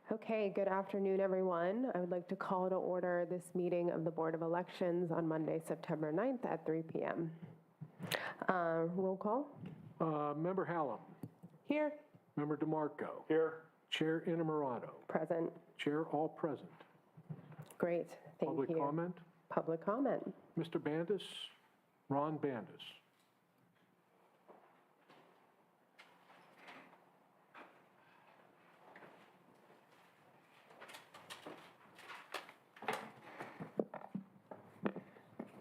Okay, good afternoon, everyone. I would like to call to order this meeting of the Board of Elections on Monday, September 9th at 3 p.m. Roll call. Member Hallam. Here. Member DeMarco. Here. Chair Innamorato. Present. Chair all present. Great, thank you. Public comment. Public comment. Mr. Bandis, Ron Bandis.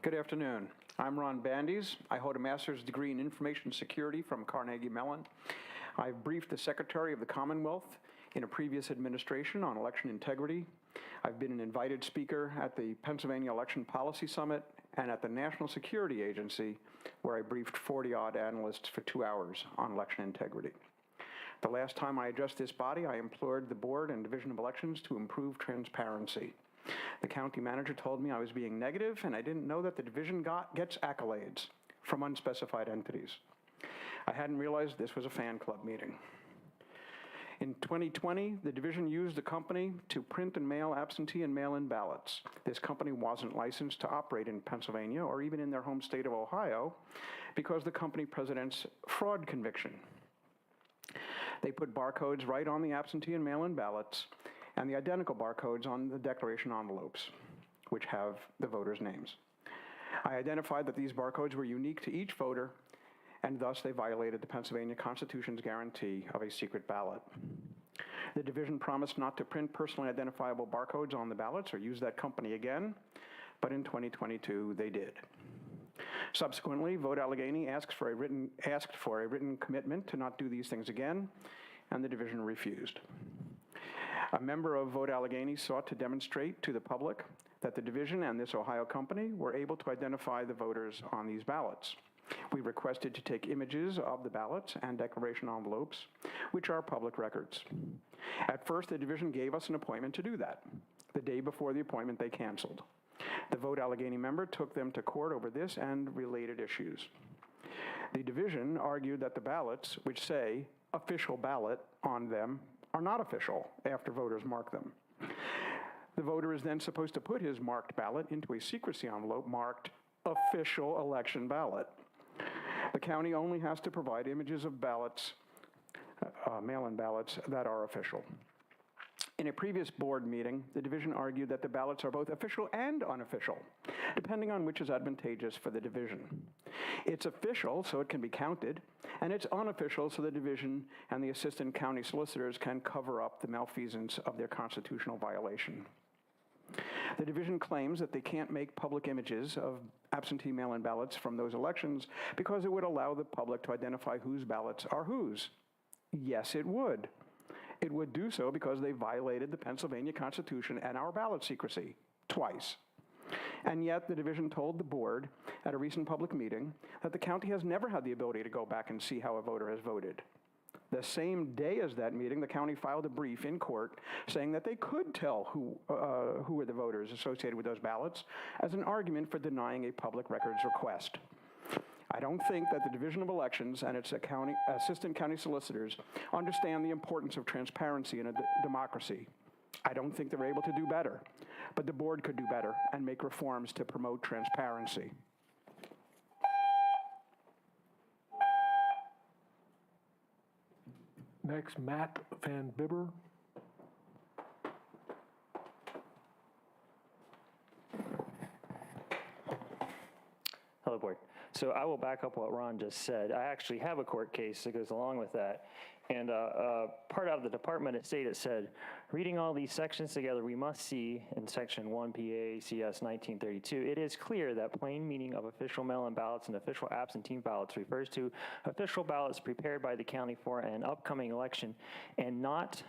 Good afternoon. I'm Ron Bandes. I hold a master's degree in information security from Carnegie Mellon. I've briefed the Secretary of the Commonwealth in a previous administration on election integrity. I've been an invited speaker at the Pennsylvania Election Policy Summit and at the National Security Agency, where I briefed 40-odd analysts for 2 hours on election integrity. The last time I addressed this body, I implored the Board and Division of Elections to improve transparency. The county manager told me I was being negative, and I didn't know that the division gets accolades from unspecified entities. I hadn't realized this was a fan club meeting. In 2020, the division used a company to print and mail absentee and mail-in ballots. This company wasn't licensed to operate in Pennsylvania or even in their home state of Ohio because the company presents fraud conviction. They put barcodes right on the absentee and mail-in ballots and the identical barcodes on the declaration envelopes, which have the voters' names. I identified that these barcodes were unique to each voter, and thus they violated the Pennsylvania Constitution's guarantee of a secret ballot. The division promised not to print personally identifiable barcodes on the ballots or use that company again, but in 2022 they did. Subsequently, Vote Allegheny asked for a written commitment to not do these things again, and the division refused. A member of Vote Allegheny sought to demonstrate to the public that the division and this Ohio company were able to identify the voters on these ballots. We requested to take images of the ballots and declaration envelopes, which are public records. At first, the division gave us an appointment to do that. The day before the appointment, they canceled. The Vote Allegheny member took them to court over this and related issues. The division argued that the ballots, which say official ballot on them, are not official after voters mark them. The voter is then supposed to put his marked ballot into a secrecy envelope marked official election ballot. The county only has to provide images of ballots, mail-in ballots that are official. In a previous board meeting, the division argued that the ballots are both official and unofficial, depending on which is advantageous for the division. It's official, so it can be counted, and it's unofficial, so the division and the assistant county solicitors can cover up the malfeasance of their constitutional violation. The division claims that they can't make public images of absentee mail-in ballots from those elections because it would allow the public to identify whose ballots are whose. Yes, it would. It would do so because they violated the Pennsylvania Constitution and our ballot secrecy twice. And yet the division told the board at a recent public meeting that the county has never had the ability to go back and see how a voter has voted. The same day as that meeting, the county filed a brief in court saying that they could tell who were the voters associated with those ballots as an argument for denying a public records request. I don't think that the Division of Elections and its assistant county solicitors understand the importance of transparency in a democracy. I don't think they're able to do better, but the board could do better and make reforms to promote transparency. Next, Matt Van Bibber. Hello, Board. So I will back up what Ron just said. I actually have a court case that goes along with that. And part of the Department of State, it said, reading all these sections together, we must see in section 1 PA CS 1932, it is clear that plain meaning of official mail-in ballots and official absentee ballots refers to official ballots prepared by the county for an upcoming election and not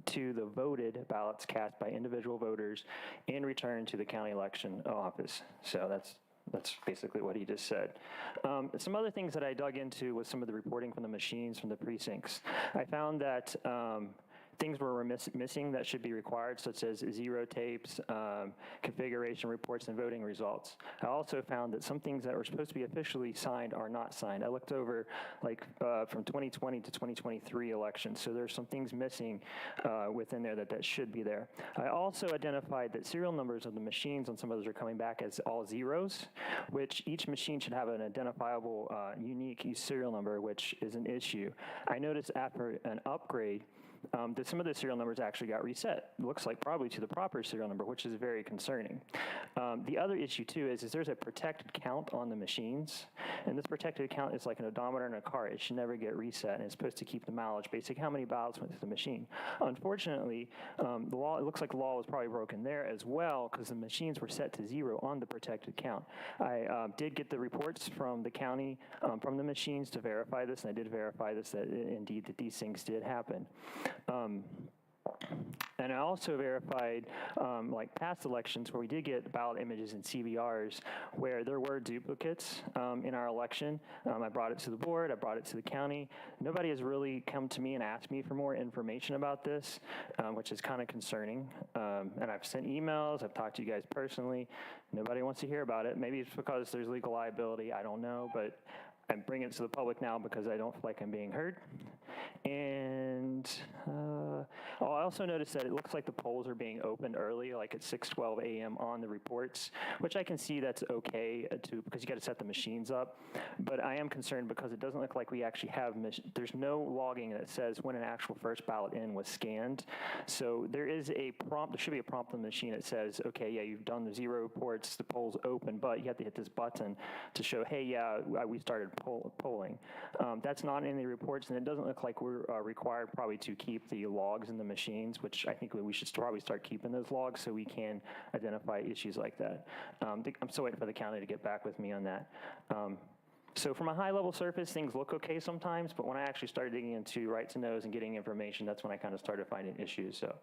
to the voted ballots cast by individual voters in return to the county election office. So that's basically what he just said. Some other things that I dug into was some of the reporting from the machines from the precincts. I found that things were missing that should be required, such as zero tapes, configuration reports, and voting results. I also found that some things that were supposed to be officially signed are not signed. I looked over from 2020 to 2023 elections, so there's some things missing within there that should be there. I also identified that serial numbers of the machines on some of those are coming back as all zeros, which each machine should have an identifiable unique serial number, which is an issue. I noticed after an upgrade that some of the serial numbers actually got reset. Looks like probably to the proper serial number, which is very concerning. The other issue too is there's a protected count on the machines, and this protected count is like an odometer in a car. It should never get reset, and it's supposed to keep the mileage, basically how many ballots went to the machine. Unfortunately, it looks like the law was probably broken there as well, because the machines were set to zero on the protected count. I did get the reports from the county, from the machines to verify this, and I did verify this, that indeed that these things did happen. And I also verified like past elections where we did get ballot images and CBRs where there were duplicates in our election. I brought it to the board, I brought it to the county. Nobody has really come to me and asked me for more information about this, which is kind of concerning. And I've sent emails, I've talked to you guys personally. Nobody wants to hear about it. Maybe it's because there's legal liability, I don't know, but I'm bringing it to the public now because I don't feel like I'm being heard. And I also noticed that it looks like the polls are being opened early, like at 6:12 a.m. on the reports, which I can see that's okay because you got to set the machines up. But I am concerned because it doesn't look like we actually have, there's no logging that says when an actual first ballot in was scanned. So there is a prompt, there should be a prompt on the machine that says, okay, yeah, you've done the zero reports, the polls open, but you have to hit this button to show, hey, yeah, we started polling. That's not in the reports, and it doesn't look like we're required probably to keep the logs in the machines, which I think we should probably start keeping those logs so we can identify issues like that. I'm still waiting for the county to get back with me on that. So from a high-level surface, things look okay sometimes, but when I actually started digging into rights and no's and getting information, that's when I kind of started finding issues. So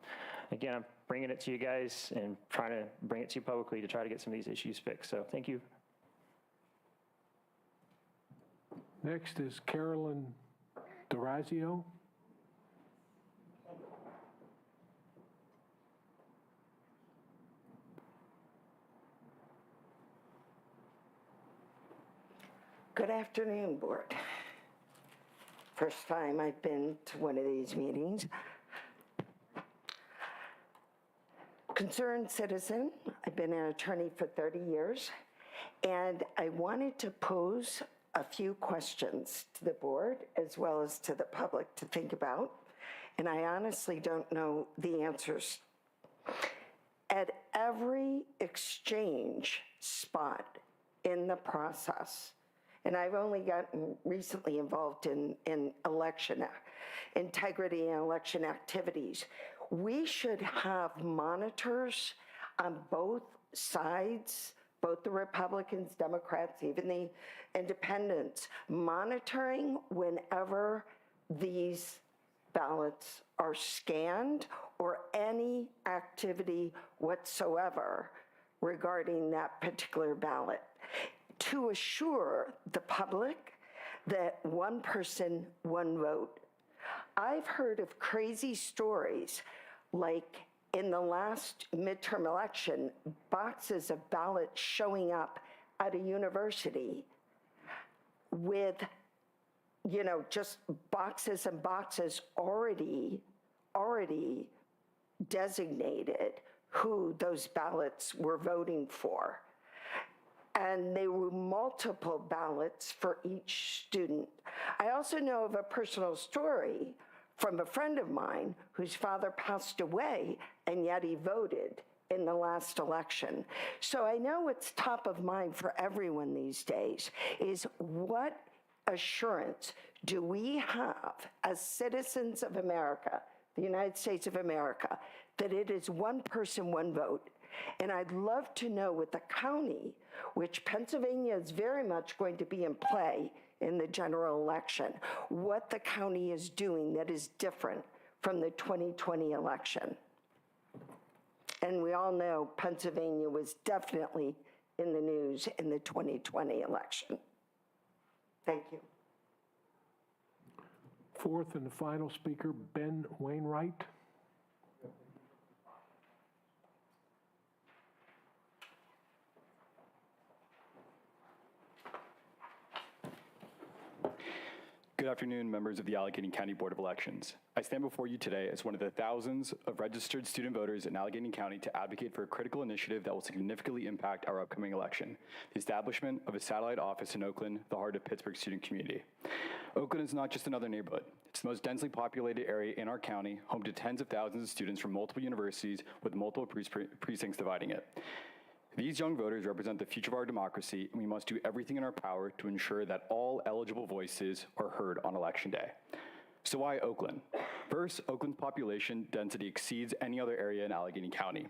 again, I'm bringing it to you guys and trying to bring it to you publicly to try to get some of these issues fixed. So thank you. Next is Carolyn D'Orazio. Good afternoon, board. First time I've been to one of these meetings. Concerned citizen. I've been an attorney for 30 years, and I wanted to pose a few questions to the board as well as to the public to think about, and I honestly don't know the answers. At every exchange spot in the process, and I've only gotten recently involved in election integrity and election activities, we should have monitors on both sides, both the Republicans, Democrats, even the independents, monitoring whenever these ballots are scanned or any activity whatsoever regarding that particular ballot, to assure the public that one person, one vote. I've heard of crazy stories like in the last midterm election, boxes of ballots showing up at a university with, you know, just boxes and boxes already designated who those ballots were voting for. And they were multiple ballots for each student. I also know of a personal story from a friend of mine whose father passed away, and yet he voted in the last election. So I know what's top of mind for everyone these days is what assurance do we have as citizens of America, the United States of America, that it is one person, one vote? And I'd love to know with the county, which Pennsylvania is very much going to be in play in the general election, what the county is doing that is different from the 2020 election. And we all know Pennsylvania was definitely in the news in the 2020 election. Thank you. Fourth and the final speaker, Ben Wainwright. Good afternoon, members of the Allegheny County Board of Elections. I stand before you today as one of the thousands of registered student voters in Allegheny County to advocate for a critical initiative that will significantly impact our upcoming election, the establishment of a satellite office in Oakland, the heart of Pittsburgh's student community. Oakland is not just another neighborhood. It's the most densely populated area in our county, home to tens of thousands of students from multiple universities with multiple precincts dividing it. These young voters represent the future of our democracy, and we must do everything in our power to ensure that all eligible voices are heard on Election Day. So why Oakland? First, Oakland's population density exceeds any other area in Allegheny County.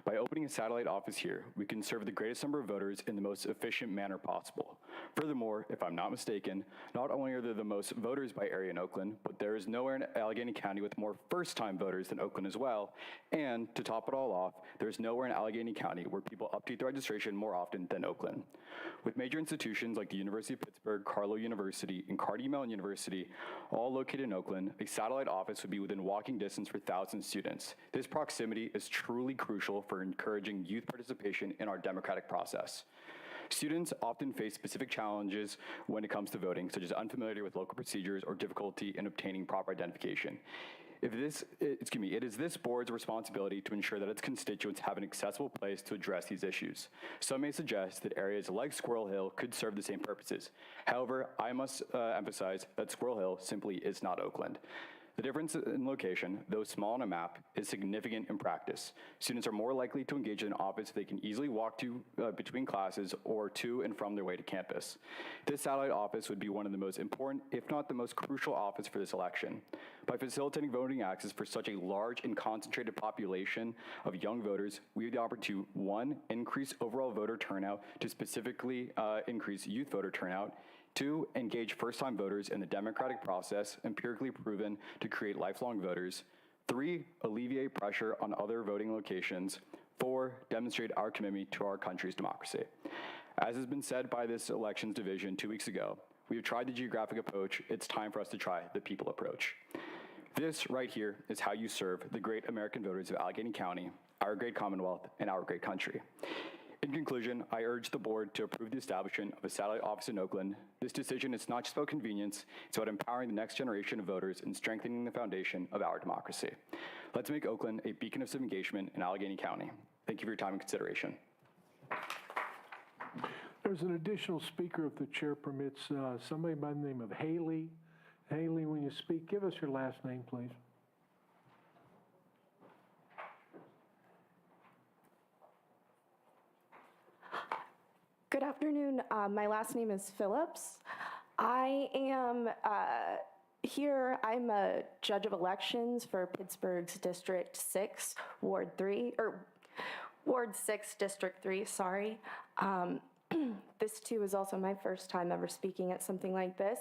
By opening a satellite office here, we can serve the greatest number of voters in the most efficient manner possible. Furthermore, if I'm not mistaken, not only are there the most voters by area in Oakland, but there is nowhere in Allegheny County with more first-time voters than Oakland as well. And to top it all off, there's nowhere in Allegheny County where people update their registration more often than Oakland. With major institutions like the University of Pittsburgh, Carlow University, and Carnegie Mellon University, all located in Oakland, a satellite office would be within walking distance for thousands of students. This proximity is truly crucial for encouraging youth participation in our democratic process. Students often face specific challenges when it comes to voting, such as unfamiliarity with local procedures or difficulty in obtaining proper identification. It is this board's responsibility to ensure that its constituents have an accessible place to address these issues. Some may suggest that areas like Squirrel Hill could serve the same purposes. However, I must emphasize that Squirrel Hill simply is not Oakland. The difference in location, though small on a map, is significant in practice. Students are more likely to engage in an office they can easily walk to between classes or to and from their way to campus. This satellite office would be one of the most important, if not the most crucial office for this election. By facilitating voting access for such a large and concentrated population of young voters, we have the opportunity to, 1, increase overall voter turnout, to specifically increase youth voter turnout, 2, engage first-time voters in the democratic process, empirically proven to create lifelong voters. 3, alleviate pressure on other voting locations. 4, demonstrate our commitment to our country's democracy. As has been said by this elections division 2 weeks ago, we have tried the geographic approach. It's time for us to try the people approach. This right here is how you serve the great American voters of Allegheny County, our great Commonwealth, and our great country. In conclusion, I urge the board to approve the establishment of a satellite office in Oakland. This decision is not just about convenience, it's about empowering the next generation of voters and strengthening the foundation of our democracy. Let's make Oakland a beacon of civic engagement in Allegheny County. Thank you for your time and consideration. There's an additional speaker if the chair permits, somebody by the name of Haley. Haley, when you speak, give us your last name, please. Good afternoon. My last name is Phillips. I am here. I'm a judge of elections for Pittsburgh's District 6, Ward 3, or Ward 6, District 3, sorry. This too is also my first time ever speaking at something like this.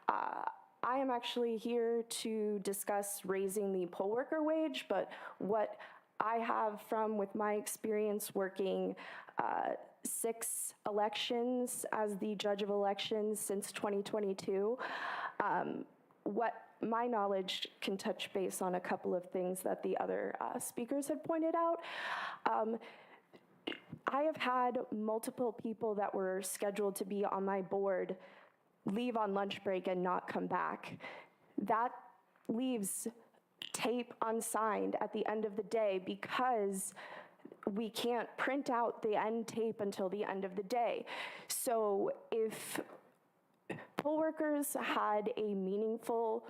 I am actually here to discuss raising the poll worker wage, but what I have with my experience working 6 elections as the judge of elections since 2022, what my knowledge can touch base on a couple of things that the other speakers had pointed out. I have had multiple people that were scheduled to be on my board leave on lunch break and not come back. That leaves tape unsigned at the end of the day because we can't print out the end tape until the end of the day. So if poll workers had a meaningful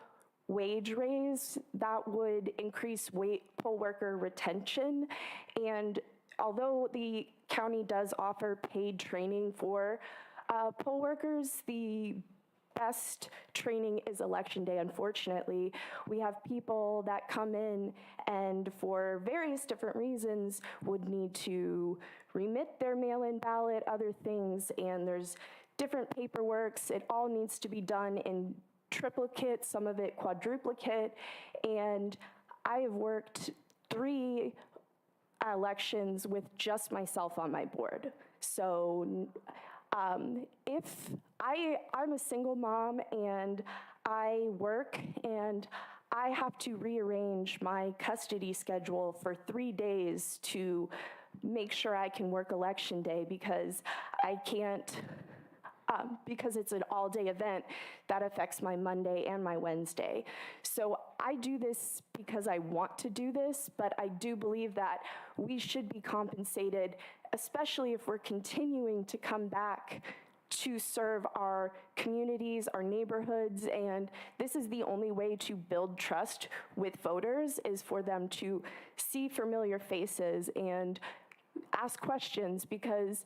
wage raise, that would increase poll worker retention. And although the county does offer paid training for poll workers, the best training is election day, unfortunately. We have people that come in and for various different reasons would need to remit their mail-in ballot, other things, and there's different paperworks. It all needs to be done in triplicate, some of it quadruplicate, and I have worked 3 elections with just myself on my board. So if I'm a single mom and I work and I have to rearrange my custody schedule for 3 days to make sure I can work election day because because it's an all-day event that affects my Monday and my Wednesday. So I do this because I want to do this, but I do believe that we should be compensated, especially if we're continuing to come back to serve our communities, our neighborhoods, and this is the only way to build trust with voters, is for them to see familiar faces and ask questions. Because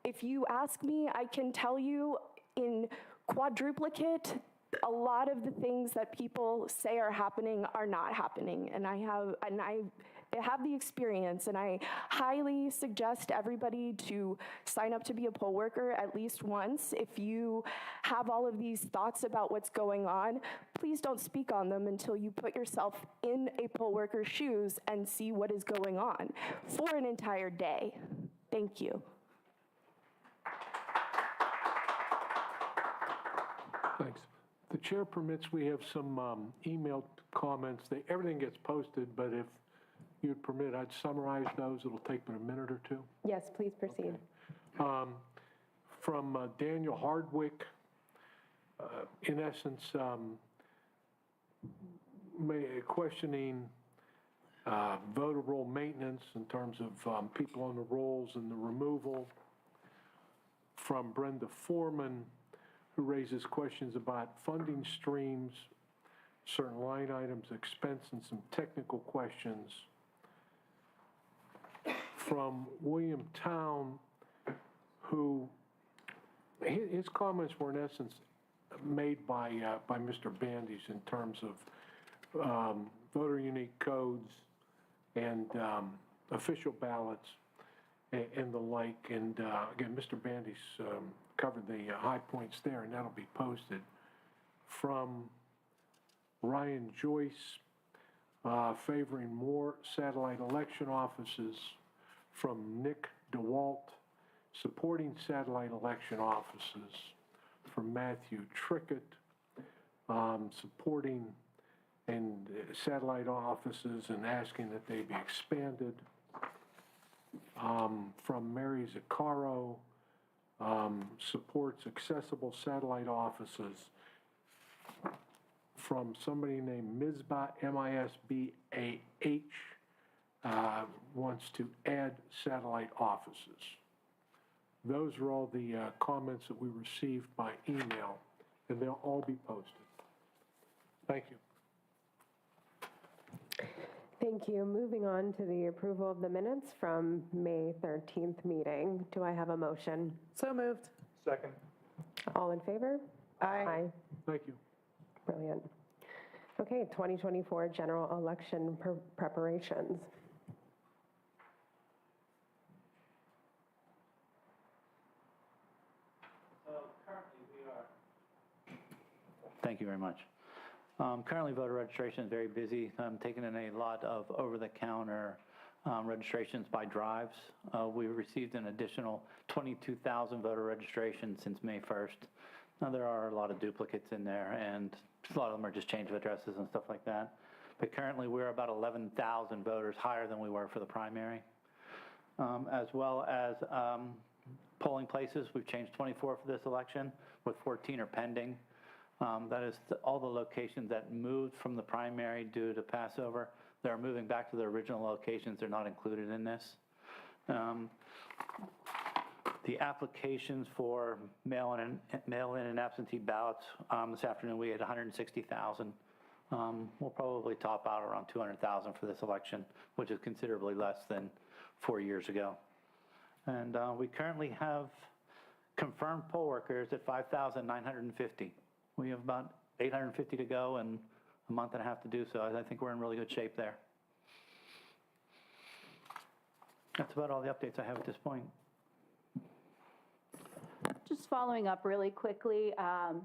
if you ask me, I can tell you in quadruplicate, a lot of the things that people say are happening are not happening, and I have the experience, and I highly suggest everybody to sign up to be a poll worker at least once. If you have all of these thoughts about what's going on, please don't speak on them until you put yourself in a poll worker's shoes and see what is going on for an entire day. Thank you. Thanks. The chair permits, we have some emailed comments. Everything gets posted, but if you'd permit, I'd summarize those. It'll take but a minute or two. Yes, please proceed. From Daniel Hardwick, in essence, questioning voter roll maintenance in terms of people on the rolls and the removal. From Brenda Foreman, who raises questions about funding streams, certain line items, expense, and some technical questions. From William Town, who, his comments were in essence made by Mr. Bandy's in terms of voter unique codes and official ballots and the like. And again, Mr. Bandy's covered the high points there, and that'll be posted. From Ryan Joyce, favoring more satellite election offices. From Nick DeWalt, supporting satellite election offices. From Matthew Trickett, supporting and satellite offices and asking that they be expanded. From Mary Zaccaro, supports accessible satellite offices. From somebody named Misbah, M-I-S-B-A-H, wants to add satellite offices. Those are all the comments that we received by email, and they'll all be posted. Thank you. Thank you. Moving on to the approval of the minutes from May 13th meeting. Do I have a motion? So moved. Second. All in favor? Aye. Thank you. Brilliant. Okay, 2024 general election preparations. Thank you very much. Currently, voter registration is very busy. I'm taking in a lot of over-the-counter registrations by drives. We received an additional 22,000 voter registrations since May 1st. Now, there are a lot of duplicates in there, and a lot of them are just change of addresses and stuff like that. But currently, we're about 11,000 voters higher than we were for the primary. As well as polling places, we've changed 24 for this election, with 14 are pending. That is all the locations that moved from the primary due to Passover. They're moving back to their original locations. They're not included in this. The applications for mail-in and absentee ballots, this afternoon we had 160,000. We'll probably top out around 200,000 for this election, which is considerably less than 4 years ago. And we currently have confirmed poll workers at 5,950. We have about 850 to go and a month and a half to do so. I think we're in really good shape there. That's about all the updates I have at this point. Just following up really quickly, as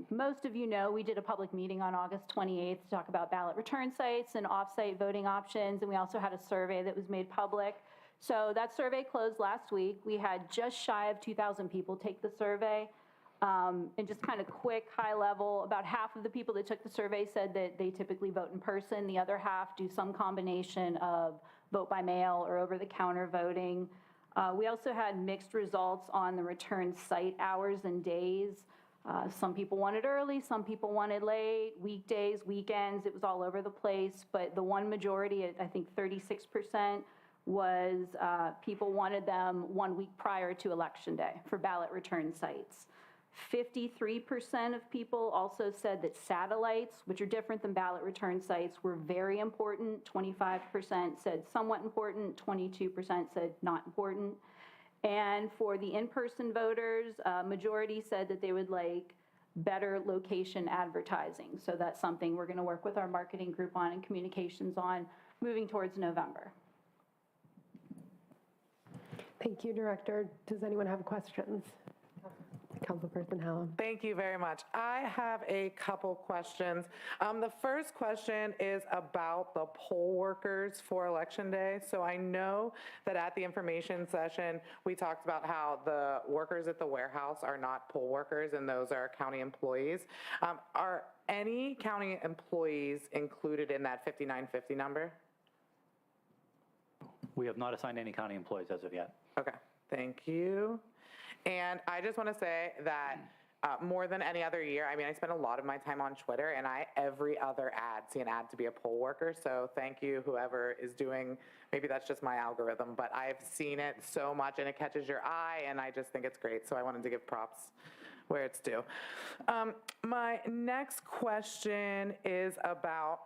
most of you know, we did a public meeting on August 28th to talk about ballot return sites and off-site voting options, and we also had a survey that was made public. So that survey closed last week. We had just shy of 2,000 people take the survey. And just kind of quick, high level, about half of the people that took the survey said that they typically vote in person. The other half do some combination of vote by mail or over-the-counter voting. We also had mixed results on the return site hours and days. Some people wanted early, some people wanted late, weekdays, weekends, it was all over the place. But the one majority, I think 36%, was people wanted them 1 week prior to Election Day for ballot return sites. 53% of people also said that satellites, which are different than ballot return sites, were very important. 25% said somewhat important, 22% said not important. And for the in-person voters, majority said that they would like better location advertising. So that's something we're going to work with our marketing group on and communications on moving towards November. Thank you, Director. Does anyone have questions? Councilperson Hallam. Thank you very much. I have a couple questions. The first question is about the poll workers for Election Day. So I know that at the information session, we talked about how the workers at the warehouse are not poll workers and those are county employees. Are any county employees included in that 5950 number? We have not assigned any county employees as of yet. Okay, thank you. And I just want to say that more than any other year, I mean, I spend a lot of my time on Twitter, and every other ad see an ad to be a poll worker. So thank you, whoever is doing, maybe that's just my algorithm, but I've seen it so much, and it catches your eye, and I just think it's great. So I wanted to give props where it's due. My next question is about,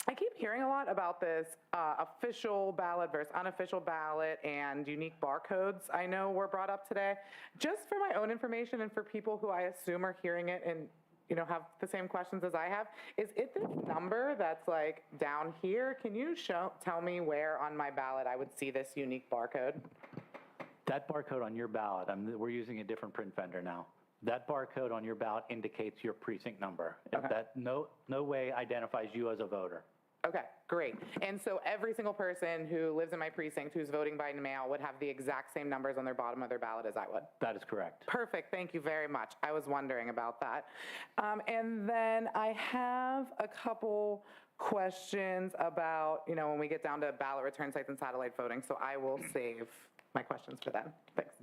I keep hearing a lot about this official ballot versus unofficial ballot and unique barcodes I know were brought up today. Just for my own information and for people who I assume are hearing it and have the same questions as I have, is it this number that's like down here? Can you tell me where on my ballot I would see this unique barcode? That barcode on your ballot, we're using a different print vendor now. That barcode on your ballot indicates your precinct number. Okay. That no way identifies you as a voter. Okay, great. And so every single person who lives in my precinct who's voting by mail would have the exact same numbers on their bottom of their ballot as I would? That is correct. Perfect, thank you very much. I was wondering about that. And then I have a couple questions about, when we get down to ballot return sites and satellite voting, so I will save my questions for then. Thanks.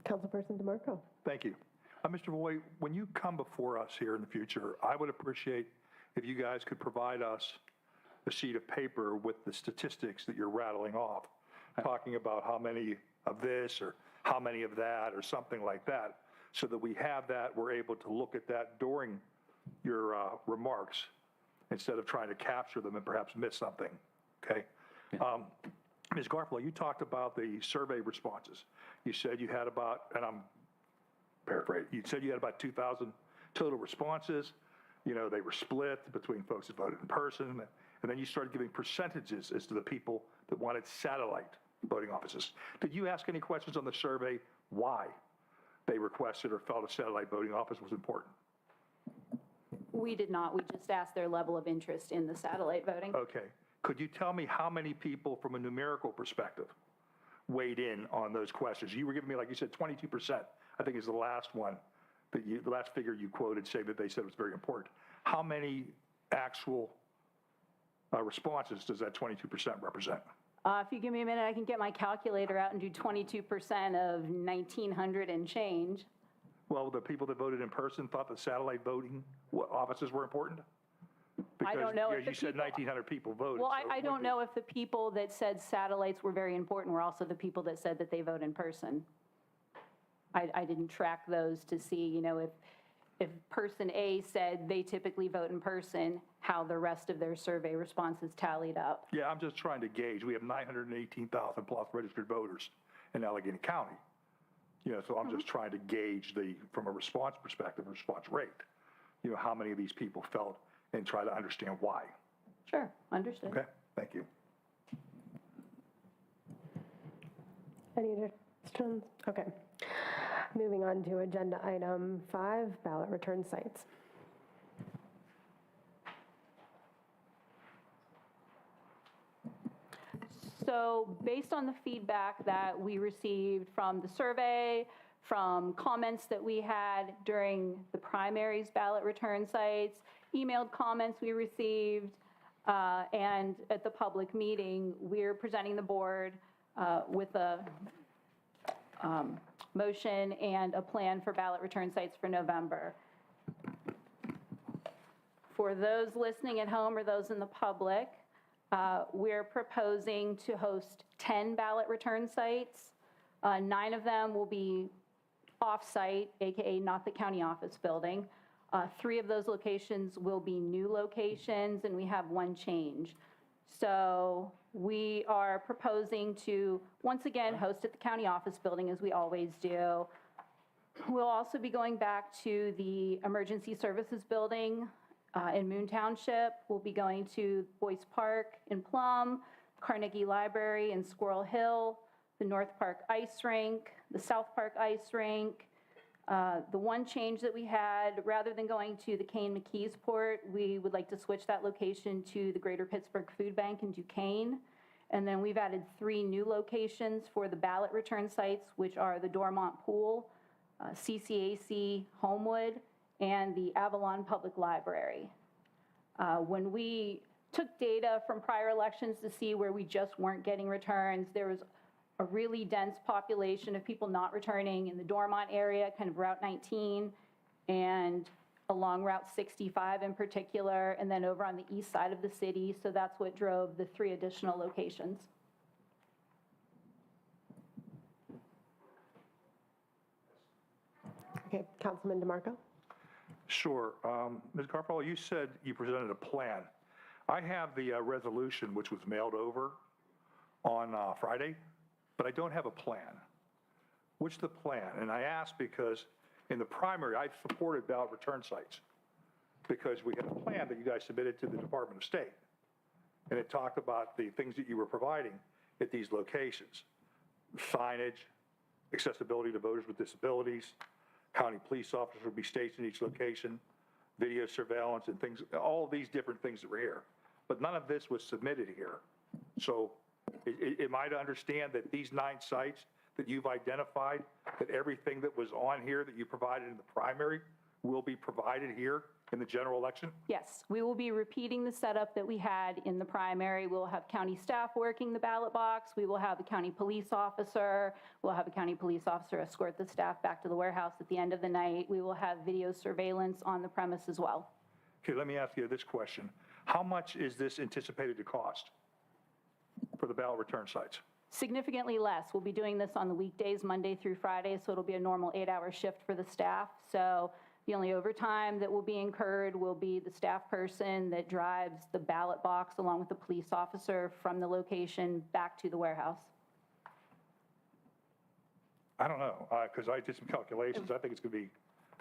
Councilperson DeMarco. Thank you. Mr. Voy, when you come before us here in the future, I would appreciate if you guys could provide us a sheet of paper with the statistics that you're rattling off, talking about how many of this or how many of that or something like that, so that we have that, we're able to look at that during your remarks instead of trying to capture them and perhaps miss something, okay? Yeah. Ms. Garfalo, you talked about the survey responses. You said you had about, and I'm paraphrasing, you said you had about 2,000 total responses. They were split between folks that voted in person, and then you started giving percentages as to the people that wanted satellite voting offices. Did you ask any questions on the survey why they requested or felt a satellite voting office was important? We did not. We just asked their level of interest in the satellite voting. Okay. Could you tell me how many people from a numerical perspective weighed in on those questions? You were giving me, like you said, 22%, I think is the last one. The last figure you quoted say that they said was very important. How many actual responses does that 22% represent? If you give me a minute, I can get my calculator out and do 22% of 1,900 and change. Well, the people that voted in person thought the satellite voting offices were important? I don't know. Because you said 1,900 people voted. Well, so I don't know if the people that said satellites were very important were also the people that said that they vote in person. I didn't track those to see, if person A said they typically vote in person, how the rest of their survey responses tallied up. Yeah, I'm just trying to gauge. We have 918,000 plus registered voters in Allegheny County. So I'm just trying to gauge from a response perspective, response rate, how many of these people felt and try to understand why. Sure, understood. Okay, thank you. Any other questions? Okay. Moving on to agenda item 5, ballot return sites. So based on the feedback that we received from the survey, from comments that we had during the primaries ballot return sites, emailed comments we received, and at the public meeting, we're presenting the board with a motion and a plan for ballot return sites for November. For those listening at home or those in the public, we're proposing to host 10 ballot return sites. 9 of them will be off-site, AKA not the county office building. 3 of those locations will be new locations, and we have 1 change. So we are proposing to, once again, host at the county office building as we always do. We'll also be going back to the emergency services building in Moon Township. We'll be going to Boyce Park in Plum, Carnegie Library in Squirrel Hill, the North Park Ice Rink, the South Park Ice Rink. The one change that we had, rather than going to the Kane McKeesport, we would like to switch that location to the Greater Pittsburgh Food Bank in Duquesne. And then we've added 3 new locations for the ballot return sites, which are the Dormont Pool, CCAC Homewood, and the Avalon Public Library. When we took data from prior elections to see where we just weren't getting returns, there was a really dense population of people not returning in the Dormont area, kind of Route 19, and along Route 65 in particular, and then over on the east side of the city. So that's what drove the 3 additional locations. Okay, Councilman DeMarco? Sure. Ms. Carpal, you said you presented a plan. I have the resolution which was mailed over on Friday, but I don't have a plan. What's the plan? And I ask because in the primary, I supported ballot return sites because we had a plan that you guys submitted to the Department of State. And it talked about the things that you were providing at these locations. Signage, accessibility to voters with disabilities, county police officers would be stationed at each location, video surveillance and things, all of these different things that were here. But none of this was submitted here. So am I to understand that these 9 sites that you've identified, that everything that was on here that you provided in the primary will be provided here in the general election? Yes, we will be repeating the setup that we had in the primary. We'll have county staff working the ballot box. We will have a county police officer. We'll have a county police officer escort the staff back to the warehouse at the end of the night. We will have video surveillance on the premise as well. Okay, let me ask you this question. How much is this anticipated to cost for the ballot return sites? Significantly less. We'll be doing this on the weekdays, Monday through Friday, so it'll be a normal 8-hour shift for the staff. So the only overtime that will be incurred will be the staff person that drives the ballot box along with the police officer from the location back to the warehouse. I don't know, because I did some calculations. I think it's going to be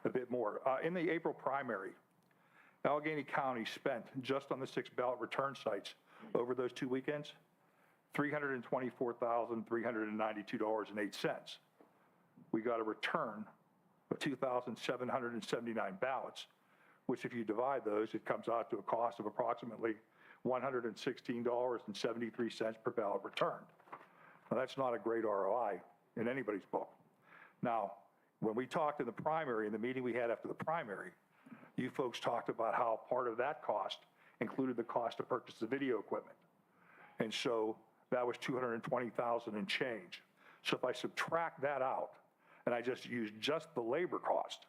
a bit more. In the April primary, Allegheny County spent, just on the 6 ballot return sites over those 2 weekends, $324,392.08. We got a return of 2,779 ballots, which if you divide those, it comes out to a cost of approximately $116.73 per ballot returned. Now, that's not a great ROI in anybody's book. Now, when we talked in the primary, in the meeting we had after the primary, you folks talked about how part of that cost included the cost to purchase the video equipment. And so that was $220,000 and change. So if I subtract that out and I just use just the labor cost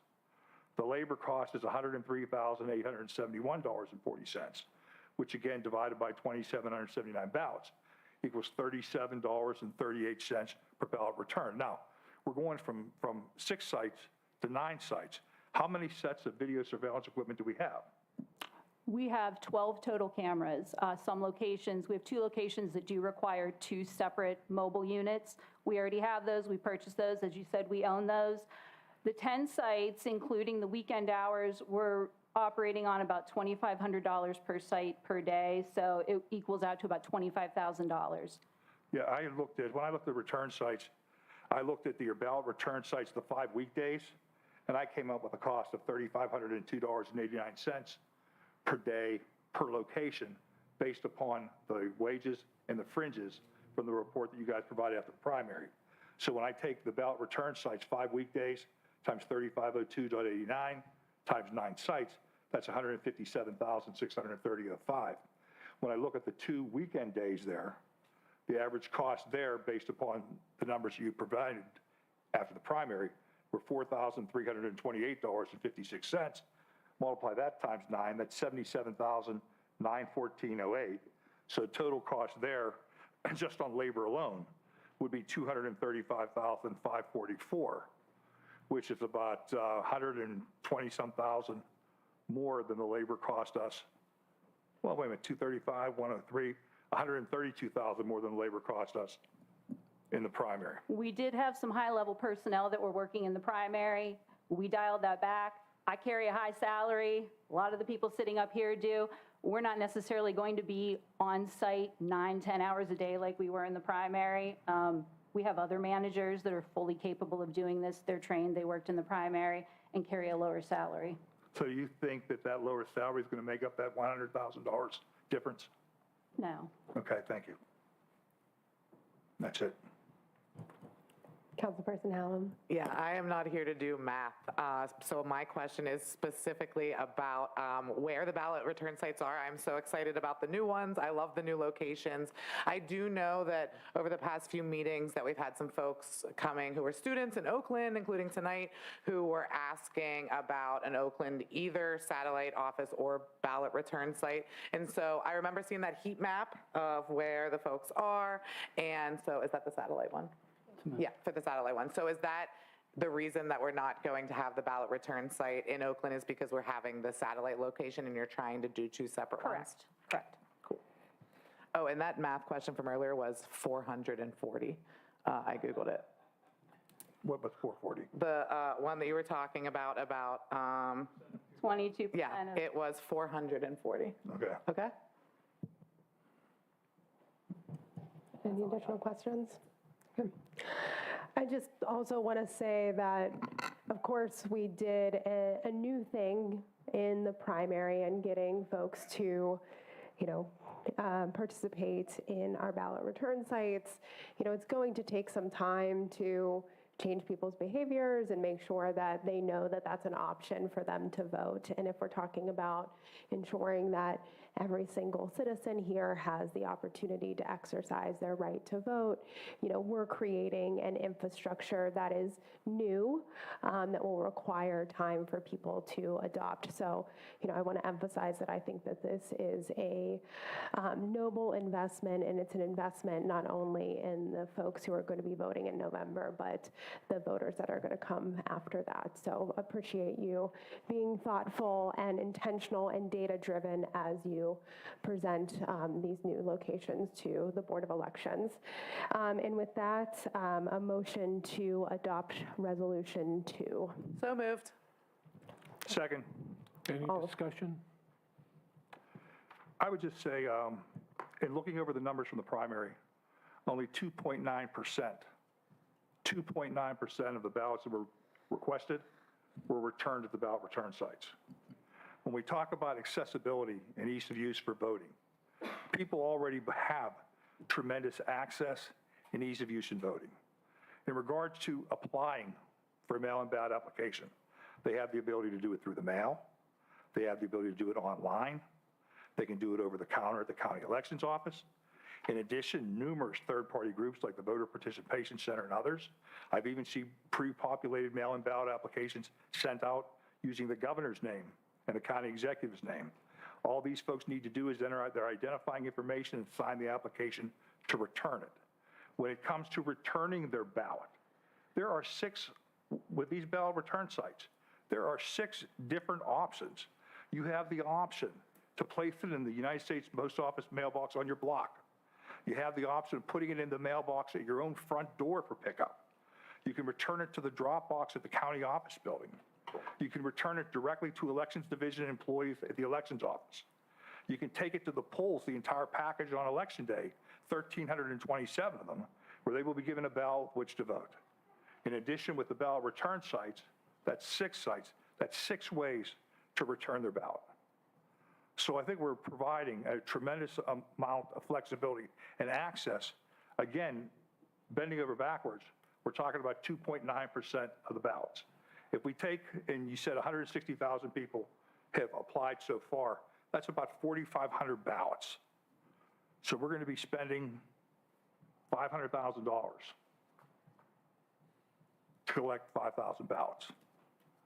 is $103,871.40, which again, divided by 2,779 ballots, equals $37.38 per ballot return. Now, we're going from 6 sites to 9 sites. How many sets of video surveillance equipment do we have? We have 12 total cameras. Some locations, we have 2 locations that do require 2 separate mobile units. We already have those. We purchased those. As you said, we own those. The 10 sites, including the weekend hours, we're operating on about $2,500 per site per day. So it equals out to about $25,000. Yeah, when I looked at return sites, I looked at your ballot return sites the 5 weekdays, and I came up with a cost of $3,502.89 per day per location based upon the wages and the fringes from the report that you guys provided after the primary. So when I take the ballot return sites 5 weekdays times 3,502.89 times 9 sites, that's $157,630.05. When I look at the 2 weekend days there, the average cost there, based upon the numbers you provided after the primary, were $4,328.56. Multiply that times 9, that's $77,914.08. So total cost there, just on labor alone, would be $235,544, which is about 120-some thousand more than the labor cost us. Well, wait a minute, 235, 103, 132,000 more than the labor cost us in the primary. We did have some high-level personnel that were working in the primary. We dialed that back. I carry a high salary. A lot of the people sitting up here do. We're not necessarily going to be on site 9, 10 hours a day like we were in the primary. We have other managers that are fully capable of doing this. They're trained, they worked in the primary, and carry a lower salary. So you think that that lower salary is going to make up that $100,000 difference? No. Okay, thank you. That's it. Councilperson Hallam? Yeah, I am not here to do math. So my question is specifically about where the ballot return sites are. I'm so excited about the new ones. I love the new locations. I do know that over the past few meetings that we've had some folks coming who are students in Oakland, including tonight, who were asking about an Oakland either satellite office or ballot return site. And so I remember seeing that heat map of where the folks are. And so is that the satellite one? Yeah, for the satellite one. So is that the reason that we're not going to have the ballot return site in Oakland is because we're having the satellite location and you're trying to do 2 separate ones? Correct. Cool. Oh, and that math question from earlier was 440. I Googled it. What was 440? The one that you were talking about 22%. yeah, it was 440. Okay. Okay? Any additional questions? Okay. I just also want to say that, of course, we did a new thing in the primary and getting folks to, participate in our ballot return sites. It's going to take some time to change people's behaviors and make sure that they know that that's an option for them to vote. And if we're talking about ensuring that every single citizen here has the opportunity to exercise their right to vote, we're creating an infrastructure that is new, that will require time for people to adopt. So, I want to emphasize that I think that this is a noble investment, and it's an investment not only in the folks who are going to be voting in November, but the voters that are going to come after that. So appreciate you being thoughtful and intentional and data-driven as you present these new locations to the Board of Elections. And with that, a motion to adopt Resolution 2. So moved. Second. Any discussion? I would just say, in looking over the numbers from the primary, only 2.9% of the ballots that were requested were returned at the ballot return sites. When we talk about accessibility and ease of use for voting, people already have tremendous access and ease of use in voting. In regards to applying for a mail-in ballot application, they have the ability to do it through the mail. They have the ability to do it online. They can do it over the counter at the county elections office. In addition, numerous third-party groups like the Voter Participation Center and others. I've even seen pre-populated mail-in ballot applications sent out using the governor's name and the county executive's name. All these folks need to do is enter their identifying information and sign the application to return it. When it comes to returning their ballot, there are 6, with these ballot return sites, there are 6 different options. You have the option to place it in the United States Post Office mailbox on your block. You have the option of putting it in the mailbox at your own front door for pickup. You can return it to the drop box at the county office building. You can return it directly to Elections Division employees at the elections office. You can take it to the polls, the entire package on Election Day, 1,327 of them, where they will be given a ballot which to vote. In addition, with the ballot return sites, that's 6 sites, that's 6 ways to return their ballot. So I think we're providing a tremendous amount of flexibility and access. Again, bending over backwards, we're talking about 2.9% of the ballots. If we take, and you said 160,000 people have applied so far, that's about 4,500 ballots. So we're going to be spending $500,000 to collect 5,000 ballots.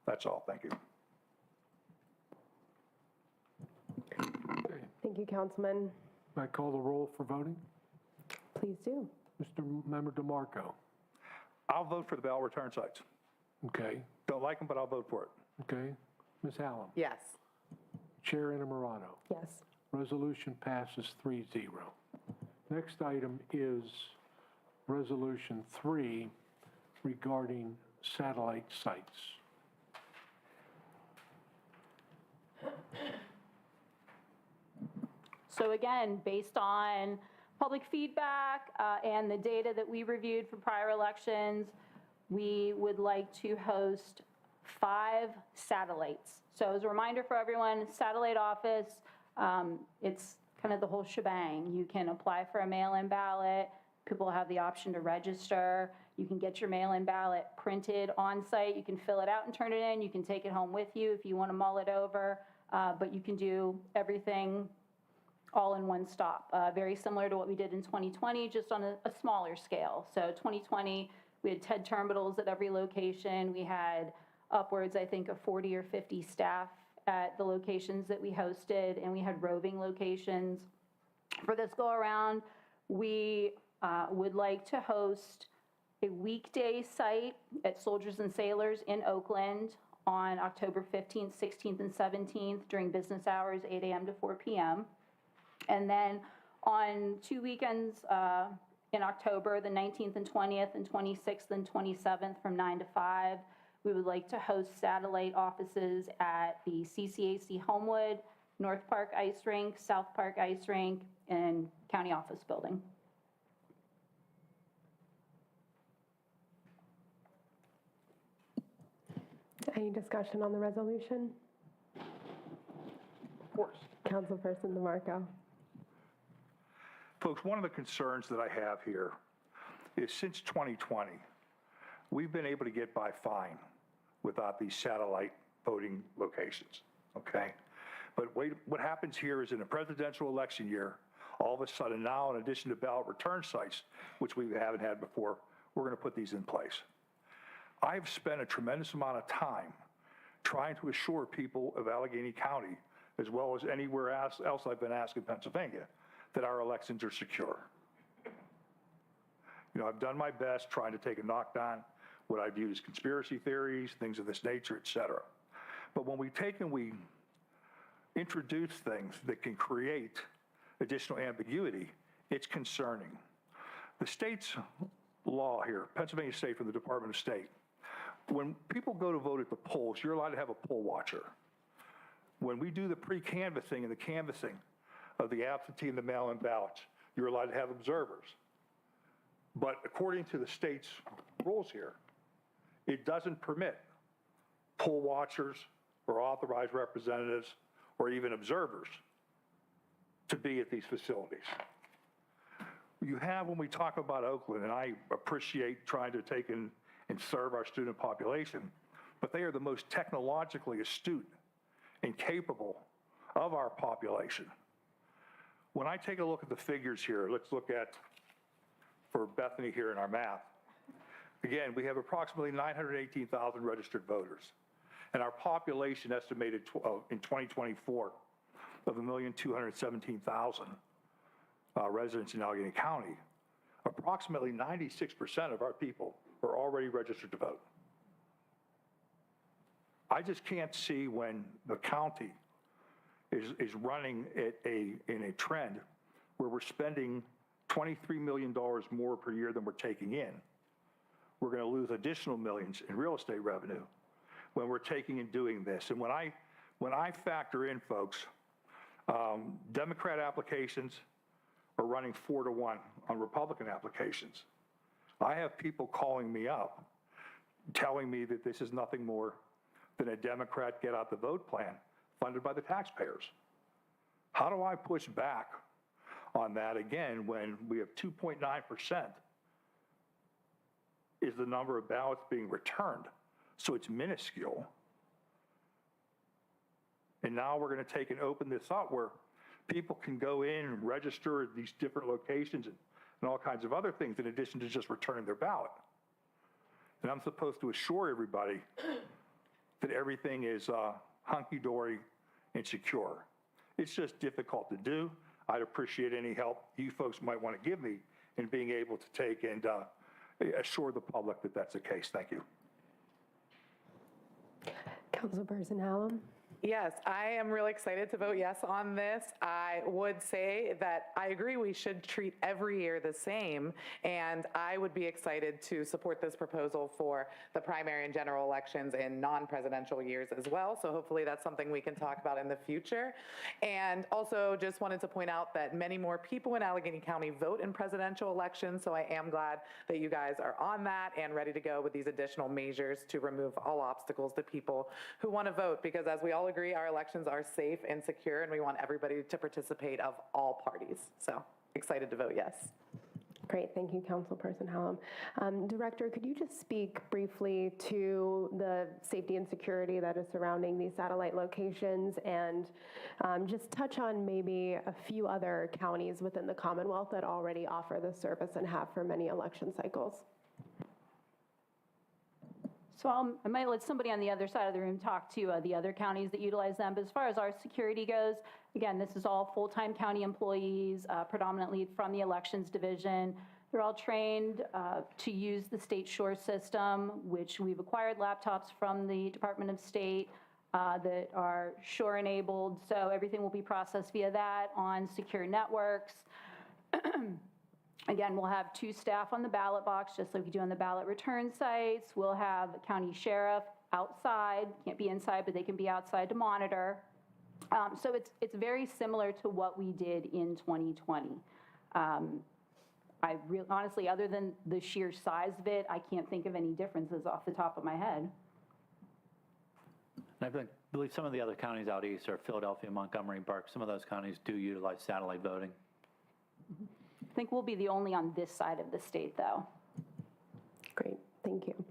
That's all, thank you. Thank you, Councilman. May I call the roll for voting? Please do. Mr. Member DeMarco? I'll vote for the ballot return sites. Okay, Don't like them, but I'll vote for it. okay. Ms. Hallam? Yes. Chair Innamorato? Yes. Resolution passes 3-0. Next item is Resolution 3 regarding satellite sites. So again, based on public feedback and the data that we reviewed for prior elections, we would like to host 5 satellites. So as a reminder for everyone, satellite office, it's kind of the whole shebang. You can apply for a mail-in ballot. People have the option to register. You can get your mail-in ballot printed on site. You can fill it out and turn it in. You can take it home with you if you want to mull it over. But you can do everything all in one stop. Very similar to what we did in 2020, just on a smaller scale. So 2020, we had 10 terminals at every location. We had upwards, I think, of 40 or 50 staff at the locations that we hosted, and we had roving locations. For this go-around, we would like to host a weekday site at Soldiers and Sailors in Oakland on October 15th, 16th, and 17th during business hours, 8 a.m. to 4 p.m. And then on 2 weekends in October, the 19th and 20th, and 26th and 27th from 9 to 5, we would like to host satellite offices at the CCAC Homewood, North Park Ice Rink, South Park Ice Rink, and County Office Building. Any discussion on the resolution? Of course. Councilperson DeMarco. Folks, one of the concerns that I have here is since 2020, we've been able to get by fine without these satellite voting locations, okay? But wait, what happens here is in a presidential election year, all of a sudden now, in addition to ballot return sites, which we haven't had before, we're going to put these in place. I've spent a tremendous amount of time trying to assure people of Allegheny County, as well as anywhere else I've been asked in Pennsylvania, that our elections are secure. You know, I've done my best trying to take a knockdown what I view as conspiracy theories, things of this nature, et cetera. But when we take and we introduce things that can create additional ambiguity, it's concerning. The state's law here, Pennsylvania State from the Department of State, when people go to vote at the polls, you're allowed to have a poll watcher. When we do the pre-canvassing and the canvassing of the absentee and the mail-in ballots, you're allowed to have observers. But according to the state's rules here, it doesn't permit poll watchers or authorized representatives or even observers to be at these facilities. You have, when we talk about Oakland, and I appreciate trying to take and serve our student population, but they are the most technologically astute and capable of our population. When I take a look at the figures here, let's look at, for Bethany here in our math, again, we have approximately 918,000 registered voters, and our population estimated in 2024 of 1,217,000 residents in Allegheny County. Approximately 96% of our people are already registered to vote. I just can't see when the county is running in a trend where we're spending $23 million more per year than we're taking in. We're going to lose additional millions in real estate revenue when we're taking and doing this. And when I factor in, folks, Democrat applications are running 4-1 on Republican applications. I have people calling me up, telling me that this is nothing more than a Democrat get out the vote plan funded by the taxpayers. How do I push back on that again when we have 2.9% is the number of ballots being returned? So it's minuscule. And now we're going to take and open this up where people can go in and register at these different locations and and all kinds of other things in addition to just returning their ballot. And I'm supposed to assure everybody that everything is hunky-dory and secure. It's just difficult to do. I'd appreciate any help you folks might want to give me in being able to take and assure the public that that's the case. Thank you. Councilperson Hallam? Yes, I am really excited to vote yes on this. I would say that I agree we should treat every year the same, and I would be excited to support this proposal for the primary and general elections in non-presidential years as well. So hopefully that's something we can talk about in the future. And also just wanted to point out that many more people in Allegheny County vote in presidential elections, so I am glad that you guys are on that and ready to go with these additional measures to remove all obstacles to people who want to vote, because as we all agree, our elections are safe and secure, and we want everybody to participate of all parties. So excited to vote yes. Great, thank you, Councilperson Hallam. Director, could you just speak briefly to the safety and security that is surrounding these satellite locations, and just touch on maybe a few other counties within the Commonwealth that already offer this service and have for many election cycles? So I might let somebody on the other side of the room talk to the other counties that utilize them. But as far as our security goes, again, this is all full-time county employees, predominantly from the elections division. They're all trained to use the state shore system, which we've acquired laptops from the Department of State that are shore-enabled. So everything will be processed via that on secure networks. Again, we'll have 2 staff on the ballot box, just like we do on the ballot return sites. We'll have a county sheriff outside, can't be inside, but they can be outside to monitor. So it's very similar to what we did in 2020. Honestly, other than the sheer size of it, I can't think of any differences off the top of my head. And I believe some of the other counties out east are Philadelphia, Montgomery, Burke. Some of those counties do utilize satellite voting. I think we'll be the only on this side of the state, though. Great, thank you.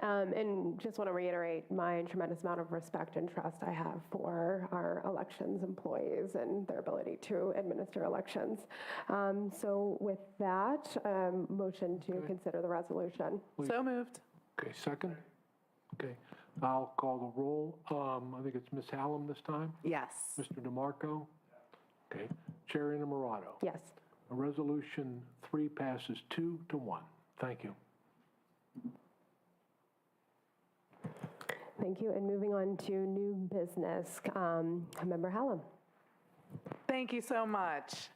And just want to reiterate my tremendous amount of respect and trust I have for our elections employees and their ability to administer elections. So with that, motion to consider the resolution. So moved. Okay, second? Okay, I'll call the roll. I think it's Ms. Hallam this time. Yes. Mr. DeMarco? Okay, Chair Innamorato? Yes. Resolution 3 passes 2-1. Thank you. Thank you. And moving on to new business, Member Hallam. Thank you so much.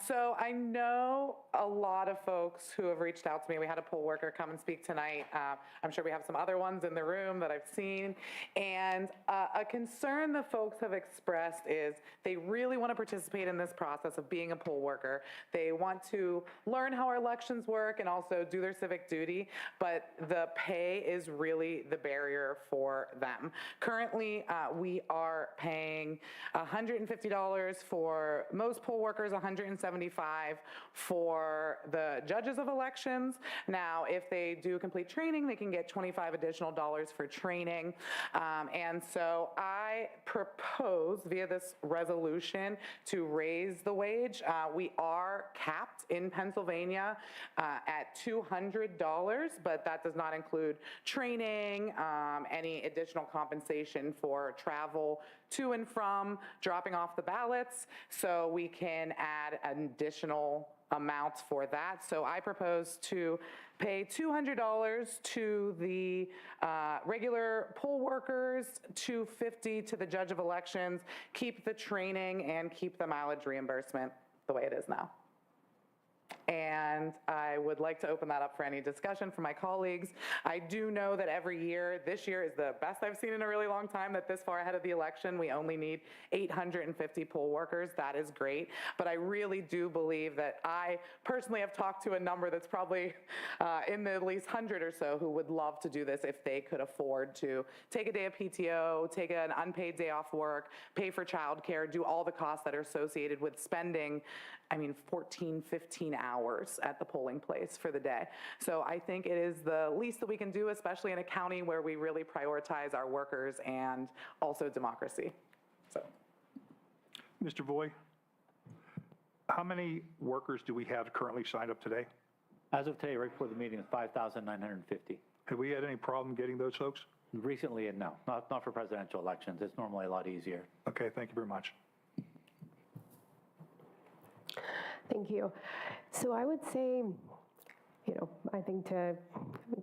So I know a lot of folks who have reached out to me. We had a poll worker come and speak tonight. I'm sure we have some other ones in the room that I've seen. And a concern that folks have expressed is they really want to participate in this process of being a poll worker. They want to learn how our elections work and also do their civic duty, but the pay is really the barrier for them. Currently, we are paying $150 for most poll workers, $175 for the judges of elections. Now, if they do complete training, they can get $25 additional for training. And so I propose via this resolution to raise the wage. We are capped in Pennsylvania at $200, but that does not include training, any additional compensation for travel to and from dropping off the ballots, so we can add additional amounts for that. So I propose to pay $200 to the regular poll workers, $250 to the judge of elections, keep the training, and keep the mileage reimbursement the way it is now. And I would like to open that up for any discussion from my colleagues. I do know that every year, this year is the best I've seen in a really long time, that this far ahead of the election, we only need 850 poll workers. That is great. But I really do believe that I personally have talked to a number that's probably in the at least 100 or so who would love to do this if they could afford to take a day of PTO, take an unpaid day off work, pay for childcare, do all the costs that are associated with spending, 14, 15 hours at the polling place for the day. So I think it is the least that we can do, especially in a county where we really prioritize our workers and also democracy. So, Mr. Voy, How many workers do we have currently signed up today? As of today, right before the meeting, it's 5,950. Have we had any problem getting those folks? Recently, no, not for presidential elections. It's normally a lot easier. Okay, thank you very much. Thank you. So I would say, I think to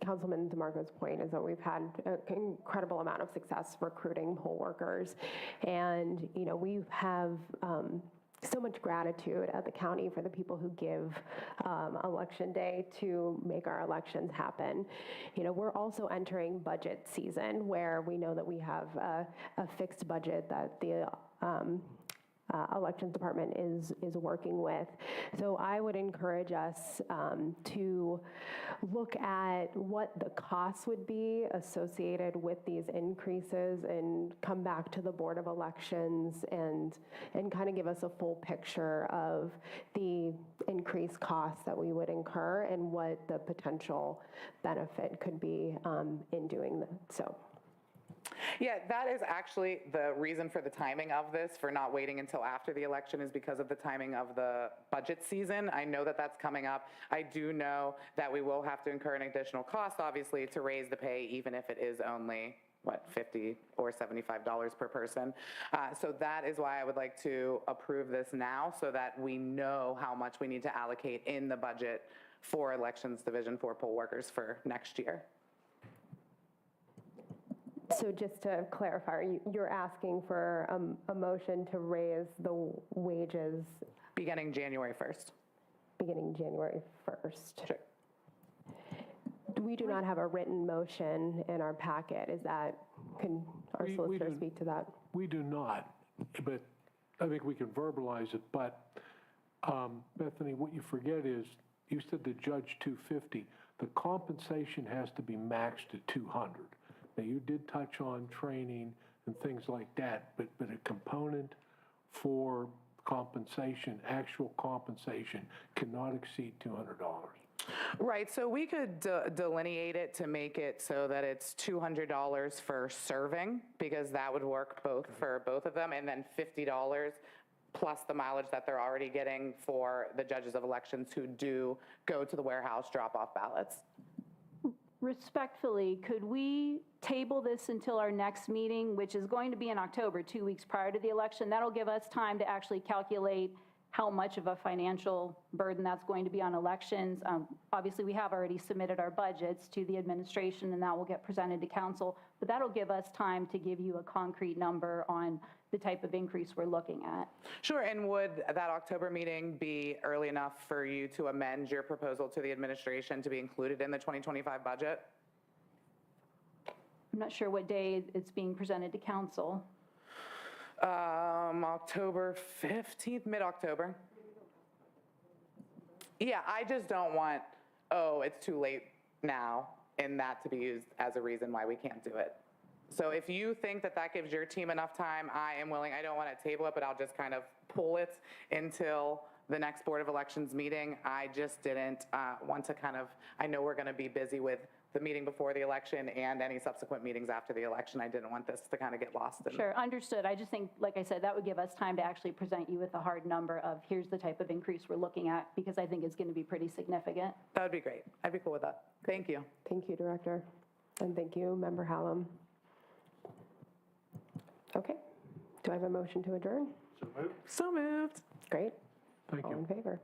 Councilman DeMarco's point is that we've had an incredible amount of success recruiting poll workers. And, we have so much gratitude at the county for the people who give election day to make our elections happen. We're also entering budget season where we know that we have a fixed budget that the elections department is working with. So I would encourage us to look at what the costs would be associated with these increases and come back to the Board of Elections and kind of give us a full picture of the increased costs that we would incur and what the potential benefit could be in doing that. So. Yeah, that is actually the reason for the timing of this, for not waiting until after the election, is because of the timing of the budget season. I know that that's coming up. I do know that we will have to incur an additional cost, obviously, to raise the pay, even if it is only, $50 or $75 per person. So that is why I would like to approve this now, so that we know how much we need to allocate in the budget for Elections Division 4 poll workers for next year. So just to clarify, you're asking for a motion to raise the wages Beginning January 1st. beginning January 1st? Sure. We do not have a written motion in our packet. Can our solicitor speak to that? We do not, but I think we can verbalize it. But Bethany, what you forget is, you said the judge 250. The compensation has to be maxed at 200. Now, you did touch on training and things like that, but a component for compensation, actual compensation, cannot exceed $200. Right, so we could delineate it to make it so that it's $200 for serving, because that would work for both of them, and then $50 plus the mileage that they're already getting for the judges of elections who do go to the warehouse, drop off ballots. Respectfully, could we table this until our next meeting, which is going to be in October, 2 weeks prior to the election? That'll give us time to actually calculate how much of a financial burden that's going to be on elections. Obviously, we have already submitted our budgets to the administration, and that will get presented to council, but that'll give us time to give you a concrete number on the type of increase we're looking at. Sure, and would that October meeting be early enough for you to amend your proposal to the administration to be included in the 2025 budget? I'm not sure what day it's being presented to council. October 15th, mid-October. Yeah, I just don't want, it's too late now, and that to be used as a reason why we can't do it. So if you think that that gives your team enough time, I am willing. I don't want to table it, but I'll just kind of pull it until the next Board of Elections meeting. I just didn't want to I know we're going to be busy with the meeting before the election and any subsequent meetings after the election. I didn't want this to kind of get lost. Sure, understood. I just think, like I said, that would give us time to actually present you with a hard number of here's the type of increase we're looking at, because I think it's going to be pretty significant. That would be great. I'd be cool with that. Thank you. Thank you, Director. And thank you, Member Hallam. Okay. Do I have a motion to adjourn? So moved. So moved. Great. Thank All you. in favor?